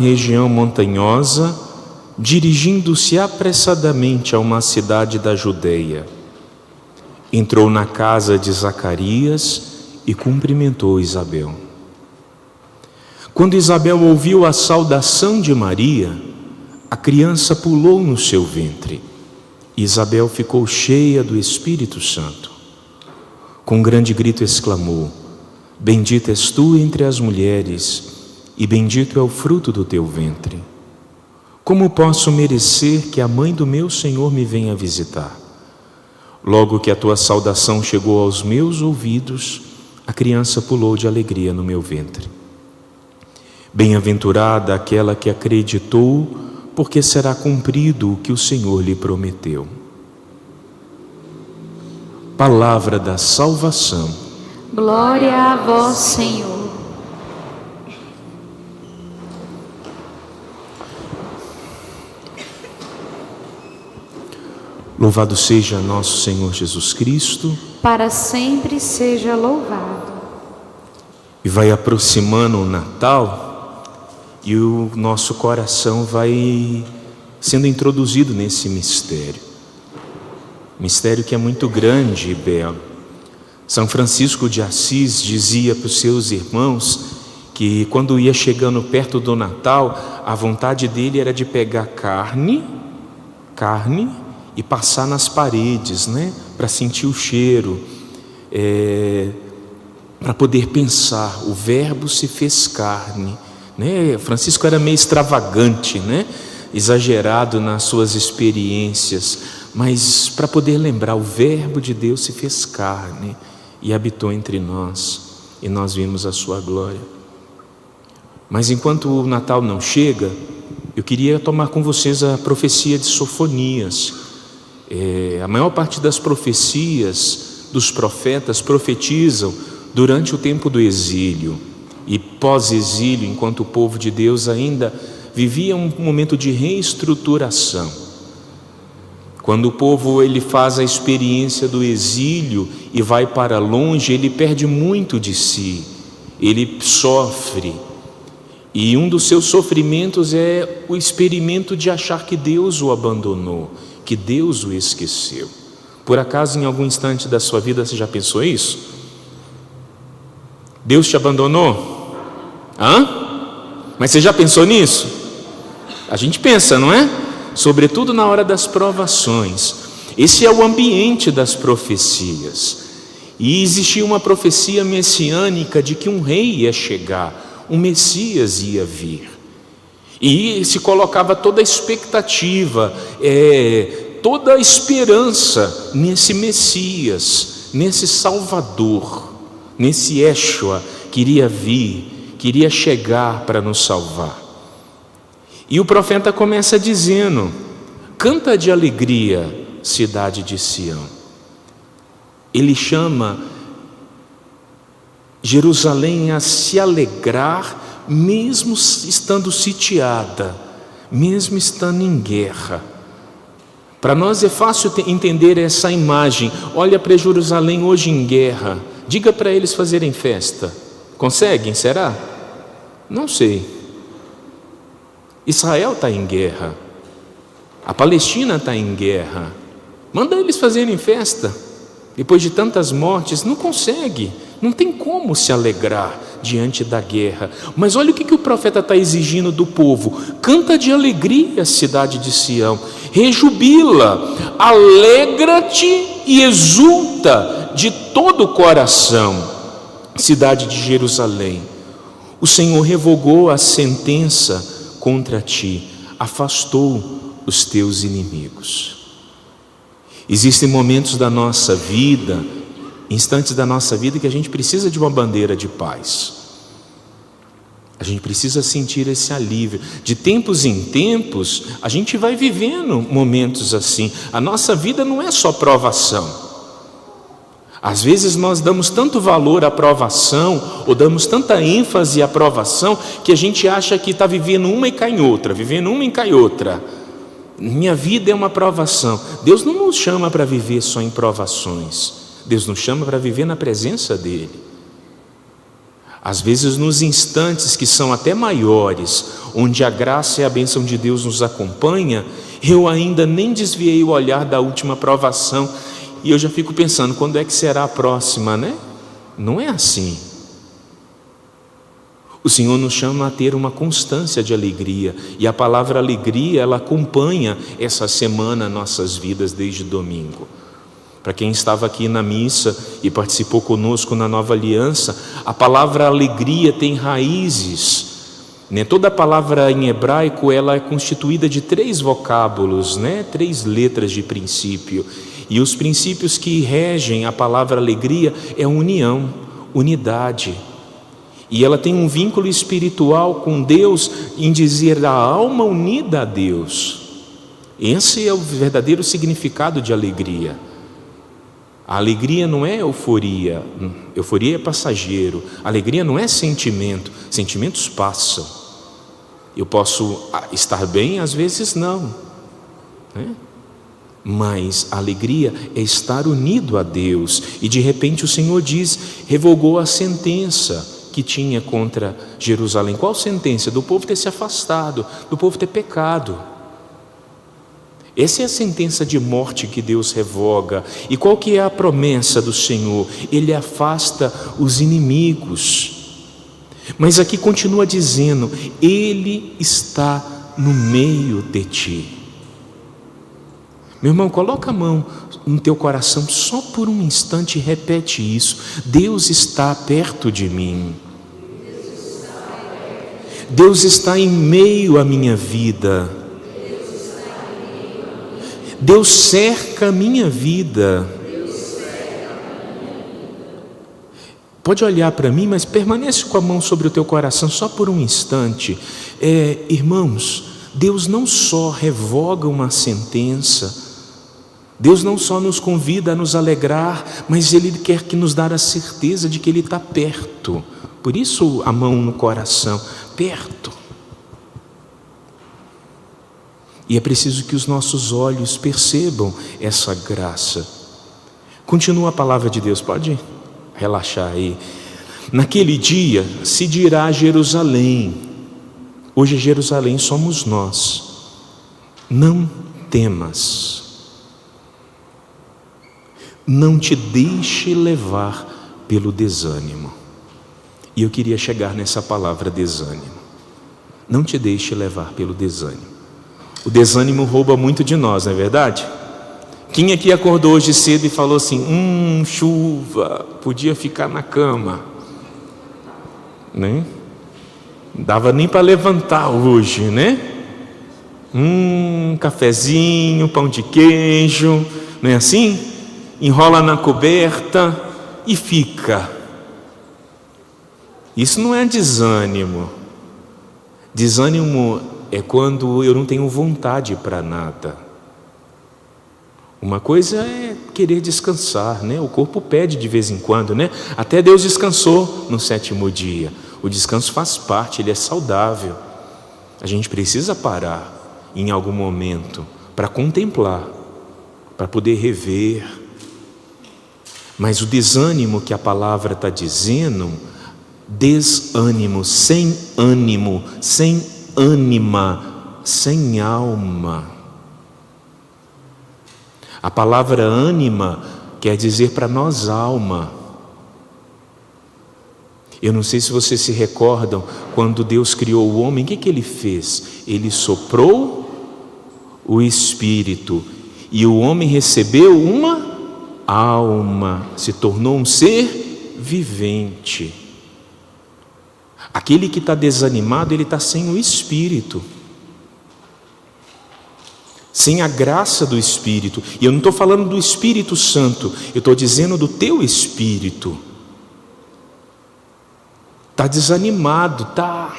região montanhosa, dirigindo-se apressadamente a uma cidade da Judeia. Entrou na casa de Zacarias e cumprimentou Isabel. Quando Isabel ouviu a saudação de Maria, a criança pulou no seu ventre. Isabel ficou cheia do Espírito Santo. Com um grande grito exclamou: Bendita és tu entre as mulheres, e bendito é o fruto do teu ventre. Como posso merecer que a mãe do meu Senhor me venha visitar? Logo que a tua saudação chegou aos meus ouvidos, a criança pulou de alegria no meu ventre. Bem-aventurada aquela que acreditou, porque será cumprido o que o Senhor lhe prometeu. Palavra da salvação. Glória a vós, Senhor. Louvado seja nosso Senhor Jesus Cristo. Para sempre seja louvado. E vai aproximando o Natal e o nosso coração vai sendo introduzido nesse mistério. Mistério que é muito grande e belo. São Francisco de Assis dizia para os seus irmãos que quando ia chegando perto do Natal, a vontade dele era de pegar carne e passar nas paredes, né? Para sentir o cheiro, para poder pensar. O Verbo se fez carne, né? Francisco era meio extravagante, né? Exagerado nas suas experiências, mas para poder lembrar, o Verbo de Deus se fez carne e habitou entre nós, e nós vimos a sua glória. Mas enquanto o Natal não chega, eu queria tomar com vocês a profecia de Sofonias. A maior parte das profecias dos profetas profetizam durante o tempo do exílio e pós-exílio, enquanto o povo de Deus ainda vivia um momento de reestruturação. Quando o povo ele faz a experiência do exílio e vai para longe, ele perde muito de si, ele sofre. E um dos seus sofrimentos é o experimento de achar que Deus o abandonou, que Deus o esqueceu. Por acaso em algum instante da sua vida você já pensou isso? Deus te abandonou? Mas você já pensou nisso? A gente pensa, não é? Sobretudo na hora das provações. Esse é o ambiente das profecias. E existia uma profecia messiânica de que um rei ia chegar, um Messias ia vir. E se colocava toda a expectativa, toda a esperança nesse Messias, nesse Salvador, nesse Yeshua que iria vir, que iria chegar para nos salvar. E o profeta começa dizendo: canta de alegria, cidade de Sião. Ele chama Jerusalém a se alegrar, mesmo estando sitiada, mesmo estando em guerra. Para nós é fácil entender essa imagem. Olha para Jerusalém hoje em guerra, diga para eles fazerem festa. Conseguem, será? Não sei. Israel está em guerra, a Palestina está em guerra. Manda eles fazerem festa. Depois de tantas mortes, não consegue, não tem como se alegrar diante da guerra. Mas olha o que o profeta está exigindo do povo: canta de alegria, cidade de Sião, rejubila, alegra-te e exulta de todo o coração, cidade de Jerusalém. O Senhor revogou a sentença contra ti, afastou os teus inimigos. Existem momentos da nossa vida, instantes da nossa vida, que a gente precisa de uma bandeira de paz. A gente precisa sentir esse alívio. De tempos em tempos, a gente vai vivendo momentos assim. A nossa vida não é só provação. Às vezes nós damos tanto valor à provação, ou damos tanta ênfase à provação, que a gente acha que está vivendo uma e cai em outra, vivendo uma e cai em outra. Minha vida é uma provação. Deus não nos chama para viver só em provações. Deus nos chama para viver na presença dEle. Às vezes nos instantes que são até maiores, onde a graça e a bênção de Deus nos acompanha, eu ainda nem desviei o olhar da última provação e eu já fico pensando, quando é que será a próxima, né? Não é assim. O Senhor nos chama a ter uma constância de alegria, e a palavra alegria, ela acompanha essa semana nossas vidas desde domingo. Para quem estava aqui na missa e participou conosco na Nova Aliança, a palavra alegria tem raízes, né? Toda a palavra em hebraico, ela é constituída de 3 vocábulos, né? 3 letras de princípio, e os princípios que regem a palavra alegria é união, unidade, e ela tem um vínculo espiritual com Deus em dizer a alma unida a Deus. Esse é o verdadeiro significado de alegria. A alegria não é euforia, euforia é passageiro. A alegria não é sentimento, sentimentos passam. Eu posso estar bem, às vezes não, né? Mas a alegria é estar unido a Deus. E de repente o Senhor diz, revogou a sentença que tinha contra Jerusalém. Qual sentença? Do povo ter se afastado, do povo ter pecado. Essa é a sentença de morte que Deus revoga. E qual que é a promessa do Senhor? Ele afasta os inimigos. Mas aqui continua dizendo, Ele está no meio de ti. Meu irmão, coloca a mão no teu coração só por um instante e repete isso. Deus está perto de mim. Deus está em meio à minha vida. Deus cerca a minha vida. Pode olhar para mim, mas permanece com a mão sobre o teu coração só por um instante. Irmãos, Deus não só revoga uma sentença, Deus não só nos convida a nos alegrar, mas Ele quer que nos dar a certeza de que Ele está perto. Por isso a mão no coração, perto. E é preciso que os nossos olhos percebam essa graça. Continua a palavra de Deus, pode relaxar aí. Naquele dia se dirá a Jerusalém, hoje Jerusalém somos nós, não temas, não te deixe levar pelo desânimo. E eu queria chegar nessa palavra desânimo. Não te deixe levar pelo desânimo. O desânimo rouba muito de nós, não é verdade? Quem aqui acordou hoje cedo e falou assim, chuva, podia ficar na cama, né? Não dava nem para levantar hoje, né? Cafezinho, pão de queijo, não é assim? Enrola na coberta e fica. Isso não é desânimo. Desânimo é quando eu não tenho vontade para nada. Uma coisa é querer descansar, né? O corpo pede de vez em quando, né? Até Deus descansou no 7º dia. O descanso faz parte, ele é saudável. A gente precisa parar em algum momento para contemplar, para poder rever. Mas o desânimo que a palavra está dizendo, desânimo, sem ânimo, sem ânima, sem alma. A palavra ânima quer dizer para nós alma. Eu não sei se vocês se recordam, quando Deus criou o homem, o que Ele fez? Ele soprou o Espírito e o homem recebeu uma alma, se tornou um ser vivente. Aquele que está desanimado, ele está sem o Espírito, sem a graça do Espírito. E eu não estou falando do Espírito Santo, eu estou dizendo do teu espírito. Está desanimado, está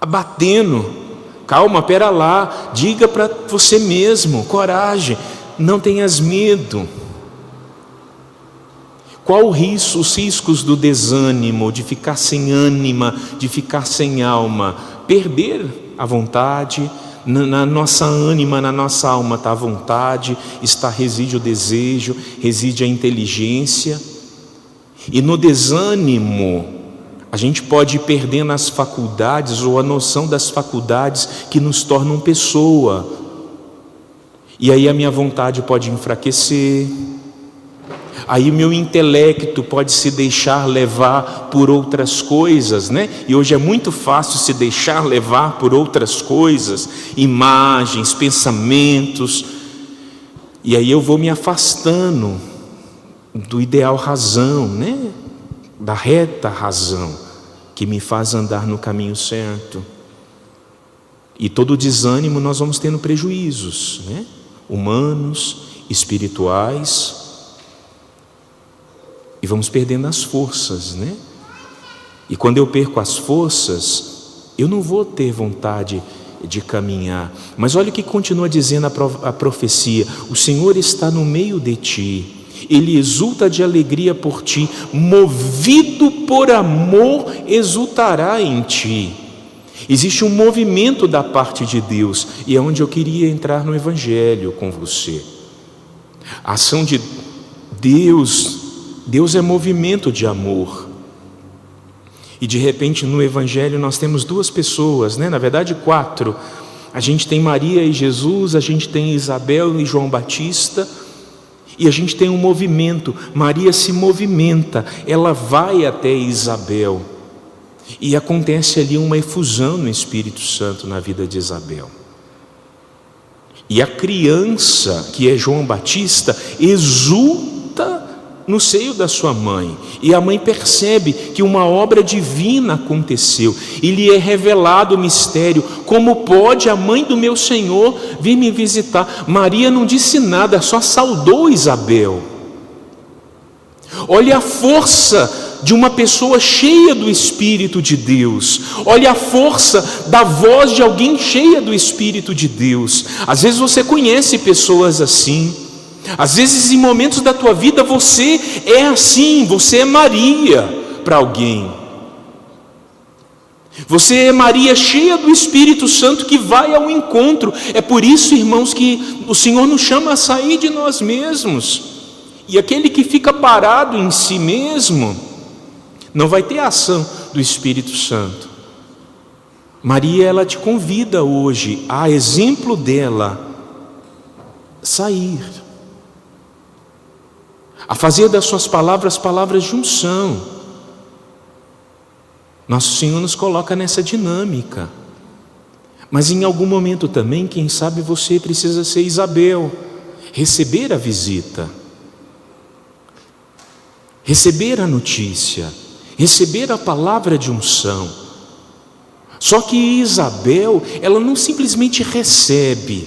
abatendo. Calma, pera lá, diga para você mesmo, coragem, não tenhas medo. Qual os riscos do desânimo, de ficar sem ânima, de ficar sem alma? Perder a vontade. Na nossa ânima, na nossa alma está a vontade, reside o desejo, reside a inteligência. E no desânimo, A gente pode ir perdendo as faculdades ou a noção das faculdades que nos tornam pessoa. E aí a minha vontade pode enfraquecer. Aí o meu intelecto pode se deixar levar por outras coisas, né? E hoje é muito fácil se deixar levar por outras coisas, imagens, pensamentos. E aí eu vou me afastando do ideal razão, né? Da reta razão, que me faz andar no caminho certo. E todo desânimo nós vamos tendo prejuízos, né? Humanos, espirituais, e vamos perdendo as forças, né? E quando eu perco as forças, eu não vou ter vontade de caminhar. Mas olha o que continua dizendo a profecia: o Senhor está no meio de ti, Ele exulta de alegria por ti, movido por amor exultará em ti. Existe um movimento da parte de Deus, e é onde eu queria entrar no Evangelho com você. A ação de Deus é movimento de amor. E de repente no Evangelho nós temos duas pessoas, né? Na verdade 4. A gente tem Maria e Jesus, a gente tem Isabel e João Batista, e a gente tem um movimento. Maria se movimenta, ela vai até Isabel, e acontece ali uma efusão no Espírito Santo na vida de Isabel. E a criança, que é João Batista, exulta no seio da sua mãe, e a mãe percebe que uma obra divina aconteceu, e lhe é revelado o mistério: como pode a mãe do meu Senhor vir me visitar? Maria não disse nada, só saudou Isabel. Olha a força de uma pessoa cheia do Espírito de Deus. Olha a força da voz de alguém cheia do Espírito de Deus. Às vezes você conhece pessoas assim. Às vezes em momentos da tua vida você é assim, você é Maria para alguém. Você é Maria cheia do Espírito Santo que vai ao encontro. É por isso, irmãos, que o Senhor nos chama a sair de nós mesmos. E aquele que fica parado em si mesmo não vai ter a ação do Espírito Santo. Maria, ela te convida hoje, a exemplo dela, sair, a fazer das suas palavras palavras de unção. Nosso Senhor nos coloca nessa dinâmica. Mas em algum momento também, quem sabe você precisa ser Isabel, receber a visita, receber a notícia, receber a palavra de unção. Só que Isabel, ela não simplesmente recebe,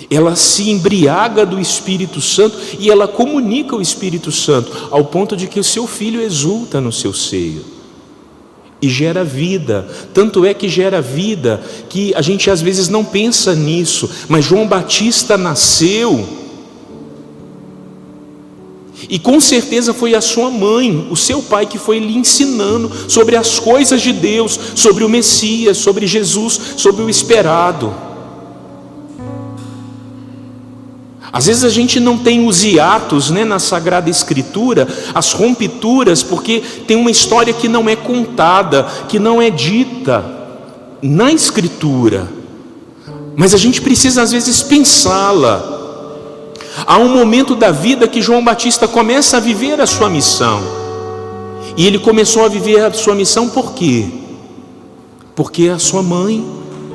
ela se embriaga do Espírito Santo e ela comunica o Espírito Santo, ao ponto de que o seu filho exulta no seu seio e gera vida. Tanto é que gera vida que a gente às vezes não pensa nisso, mas João Batista nasceu, e com certeza foi a sua mãe, o seu pai, que foi lhe ensinando sobre as coisas de Deus, sobre o Messias, sobre Jesus, sobre o esperado. Às vezes a gente não tem os hiatos, né, na Sagrada Escritura, as rompiduras, porque tem uma história que não é contada, que não é dita na Escritura, mas a gente precisa às vezes pensá-la. Há um momento da vida que João Batista começa a viver a sua missão, e ele começou a viver a sua missão por quê? Porque a sua mãe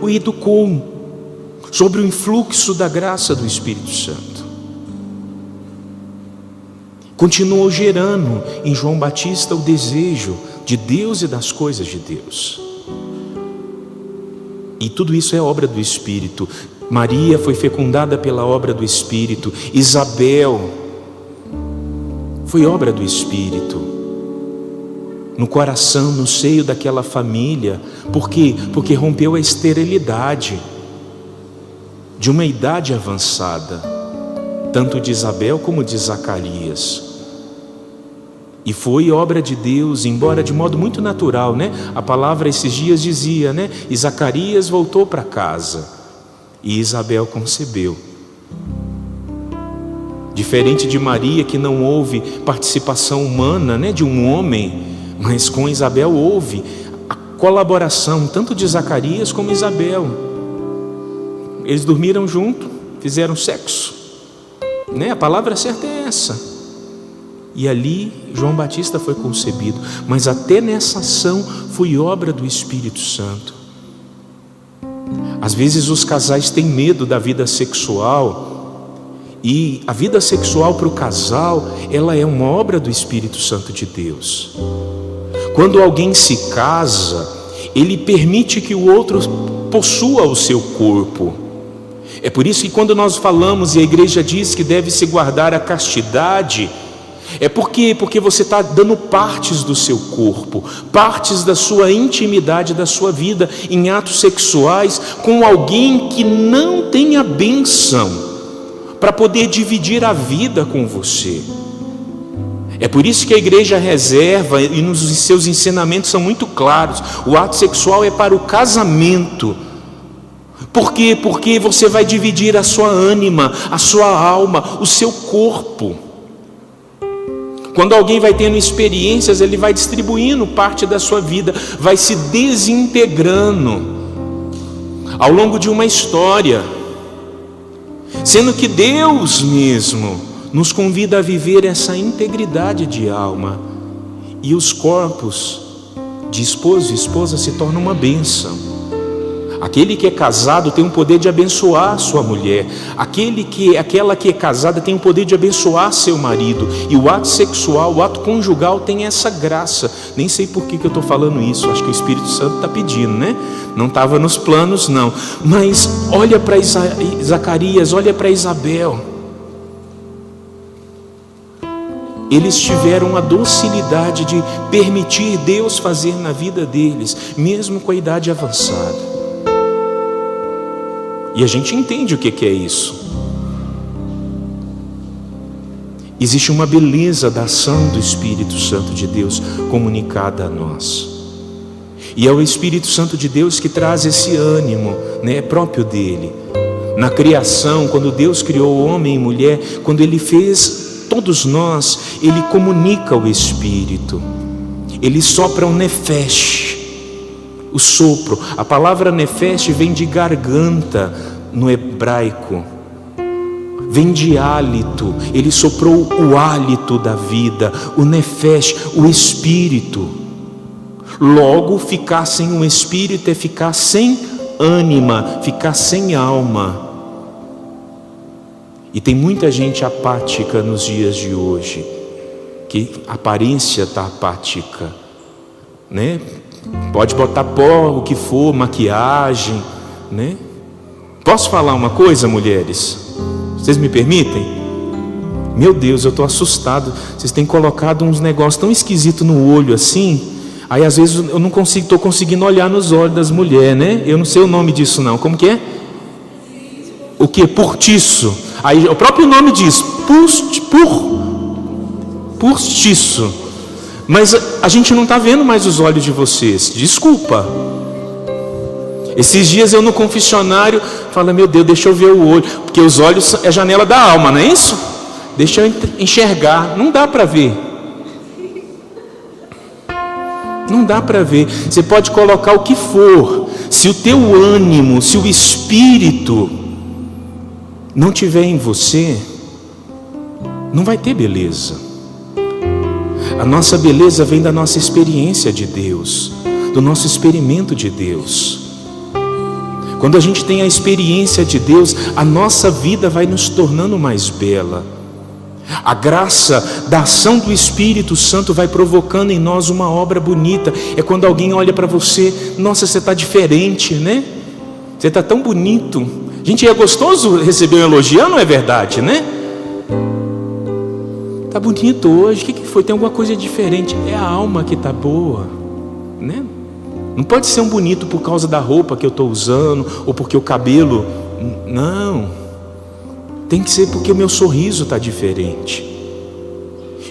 o educou sobre o influxo da graça do Espírito Santo. Continuou gerando em João Batista o desejo de Deus e das coisas de Deus. E tudo isso é obra do Espírito. Maria foi fecundada pela obra do Espírito. Isabel foi obra do Espírito. No coração, no seio daquela família. Por quê? Porque rompeu a esterilidade de uma idade avançada, tanto de Isabel como de Zacarias. E foi obra de Deus, embora de modo muito natural, né? A palavra esses dias dizia, né? E Zacarias voltou para casa e Isabel concebeu. Diferente de Maria, que não houve participação humana, né, de um homem, Mas com Isabel houve a colaboração tanto de Zacarias como Isabel. Eles dormiram junto, fizeram sexo, né? A palavra certa é essa. E ali João Batista foi concebido. Mas até nessa ação foi obra do Espírito Santo. Às vezes os casais têm medo da vida sexual, e a vida sexual para o casal, ela é uma obra do Espírito Santo de Deus. Quando alguém se casa, ele permite que o outro possua o seu corpo. É por isso que quando nós falamos e a igreja diz que deve se guardar a castidade, é porque você está dando partes do seu corpo, partes da sua intimidade, da sua vida em atos sexuais com alguém que não tem a bênção para poder dividir a vida com você. É por isso que a igreja reserva, e nos seus ensinamentos são muito claros, o ato sexual é para o casamento. Por quê? Porque você vai dividir a sua ânima, a sua alma, o seu corpo. Quando alguém vai tendo experiências, ele vai distribuindo parte da sua vida, vai se desintegrando ao longo de uma história, sendo que Deus mesmo nos convida a viver essa integridade de alma, e os corpos de esposo e esposa se tornam uma bênção. Aquele que é casado tem o poder de abençoar a sua mulher, aquela que é casada tem o poder de abençoar seu marido, e o ato sexual, o ato conjugal tem essa graça. Nem sei por que eu estou falando isso, acho que o Espírito Santo está pedindo, né? Não estava nos planos não, mas olha para Zacarias, olha para Isabel, eles tiveram a docilidade de permitir Deus fazer na vida deles, mesmo com a idade avançada. E a gente entende o que é isso. Existe uma beleza da ação do Espírito Santo de Deus comunicada a nós. E é o Espírito Santo de Deus que traz esse ânimo, né, próprio dele. Na criação, quando Deus criou homem e mulher, quando Ele fez todos nós, Ele comunica o Espírito. Ele sopra um nefesh, o sopro. A palavra nefesh vem de garganta no hebraico, vem de hálito. Ele soprou o hálito da vida, o nefesh, o espírito. Logo, ficar sem um espírito é ficar sem ânima, ficar sem alma. E tem muita gente apática nos dias de hoje, que a aparência está apática, né? Pode botar pó, o que for, maquiagem, né? Posso falar uma coisa, mulheres? Vocês me permitem? Meu Deus, eu estou assustado. Vocês têm colocado uns negócios tão esquisitos no olho assim. Aí às vezes eu não consigo, estou conseguindo olhar nos olhos das mulheres, né? Eu não sei o nome disso não. Como que é? O que? Portiço. Aí o próprio nome diz, postiço. Mas a gente não está vendo mais os olhos de vocês. Desculpa. Esses dias eu no confessionário falo, meu Deus, deixa eu ver o olho, porque os olhos é a janela da alma, não é isso? Deixa eu enxergar. Não dá para ver. Não dá para ver. Você pode colocar o que for, se o teu ânimo, se o espírito não tiver em você, não vai ter beleza. A nossa beleza vem da nossa experiência de Deus, do nosso experimento de Deus. Quando a gente tem a experiência de Deus, a nossa vida vai nos tornando mais bela. A graça da ação do Espírito Santo vai provocando em nós uma obra bonita. É quando alguém olha para você, nossa, você está diferente, né? Você está tão bonito. Gente, é gostoso receber um elogio, não é verdade, né? Está bonito hoje, o que foi? Tem alguma coisa diferente. É a alma que está boa, né? Não pode ser um bonito por causa da roupa que eu estou usando, ou porque o cabelo, não. Tem que ser porque o meu sorriso está diferente.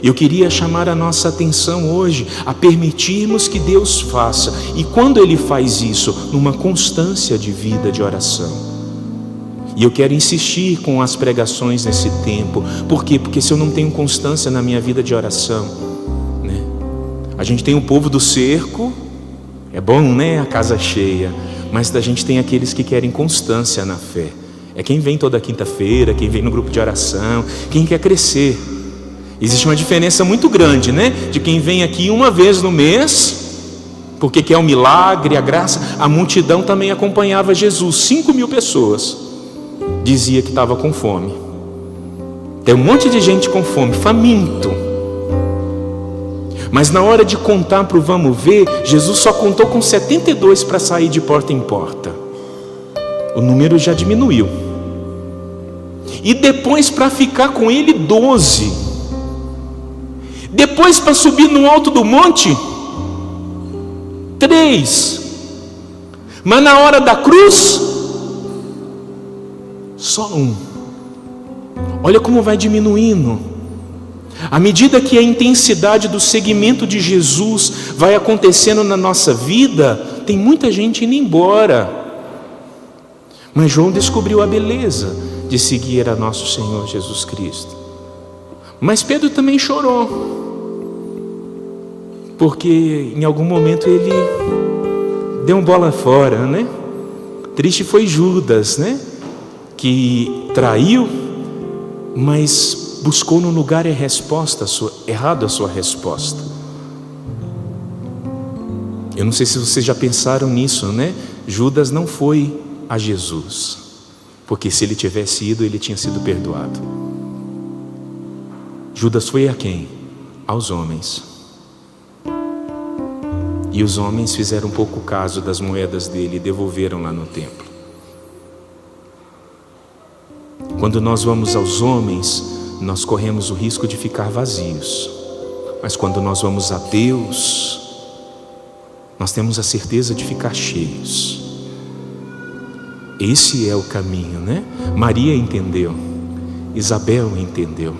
Eu queria chamar a nossa atenção hoje a permitirmos que Deus faça. E quando Ele faz isso? Numa constância de vida de oração. E eu quero insistir com as pregações nesse tempo. Por quê? Porque se eu não tenho constância na minha vida de oração, né? A gente tem o povo do cerco, é bom, né? A casa cheia. Mas a gente tem aqueles que querem constância na fé. É quem vem toda quinta-feira, quem vem no grupo de oração, quem quer crescer. Existe uma diferença muito grande, né? De quem vem aqui uma vez no mês, porque quer um milagre, a graça. A multidão também acompanhava Jesus, 5.000 pessoas. Dizia que estava com fome. Tem um monte de gente com fome, faminto. Mas na hora de contar para o vamos ver, Jesus só contou com 72 para sair de porta em porta. O número já diminuiu. E depois para ficar com ele 12. Depois para subir no alto do monte 3. Mas na hora da cruz só 1. Olha como vai diminuindo. À medida que a intensidade do seguimento de Jesus vai acontecendo na nossa vida, tem muita gente indo embora. Mas João descobriu a beleza de seguir a nosso Senhor Jesus Cristo. Mas Pedro também chorou, porque em algum momento ele deu bola fora, né? Triste foi Judas, né? Que traiu, mas buscou no lugar errado a sua resposta. Eu não sei se vocês já pensaram nisso, né? Judas não foi a Jesus, porque se ele tivesse ido, ele tinha sido perdoado. Judas foi a quem? Aos homens. E os homens fizeram pouco caso das moedas dele e devolveram lá no templo. Quando nós vamos aos homens, nós corremos o risco de ficar vazios. Mas quando nós vamos a Deus, nós temos a certeza de ficar cheios. Esse é o caminho, né? Maria entendeu, Isabel entendeu.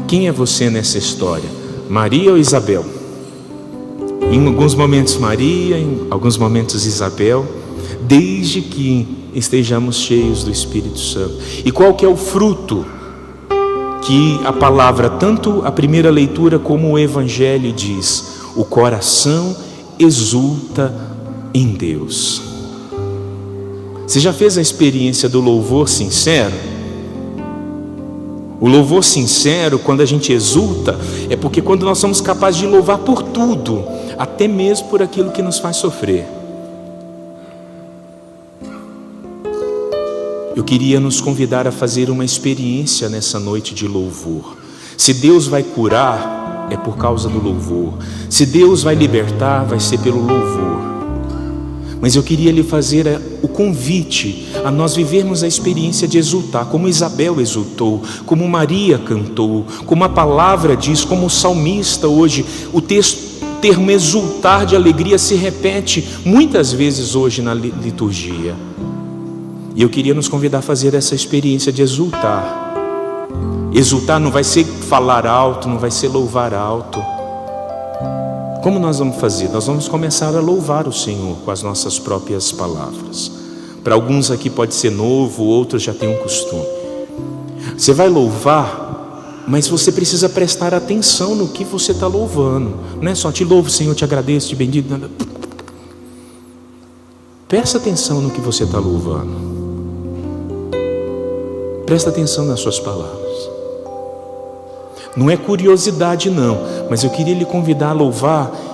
Quem é você nessa história? Maria ou Isabel? Em alguns momentos Maria, em alguns momentos Isabel, desde que estejamos cheios do Espírito Santo. E qual que é o fruto que a palavra, tanto a primeira leitura como o Evangelho diz? O coração exulta em Deus. Você já fez a experiência do louvor sincero? O louvor sincero, quando a gente exulta, é porque quando nós somos capazes de louvar por tudo, até mesmo por aquilo que nos faz sofrer. Eu queria nos convidar a fazer uma experiência nessa noite de louvor. Se Deus vai curar, é por causa do louvor. Se Deus vai libertar, vai ser pelo louvor. Mas eu queria lhe fazer o convite a nós vivermos a experiência de exultar, como Isabel exultou, como Maria cantou, como a palavra diz, como o salmista hoje. O termo exultar de alegria se repete muitas vezes hoje na liturgia. E eu queria nos convidar a fazer essa experiência de exultar. Exultar não vai ser falar alto, não vai ser louvar alto. Como nós vamos fazer? Nós vamos começar a louvar o Senhor com as nossas próprias palavras. Para alguns aqui pode ser novo, outros já têm um costume. Você vai louvar, mas você precisa prestar atenção no que você está louvando. Não é só te louvo, Senhor, te agradeço, te bendigo. Presta atenção no que você está louvando. Presta atenção nas suas palavras. Não é curiosidade não, mas eu queria lhe convidar a louvar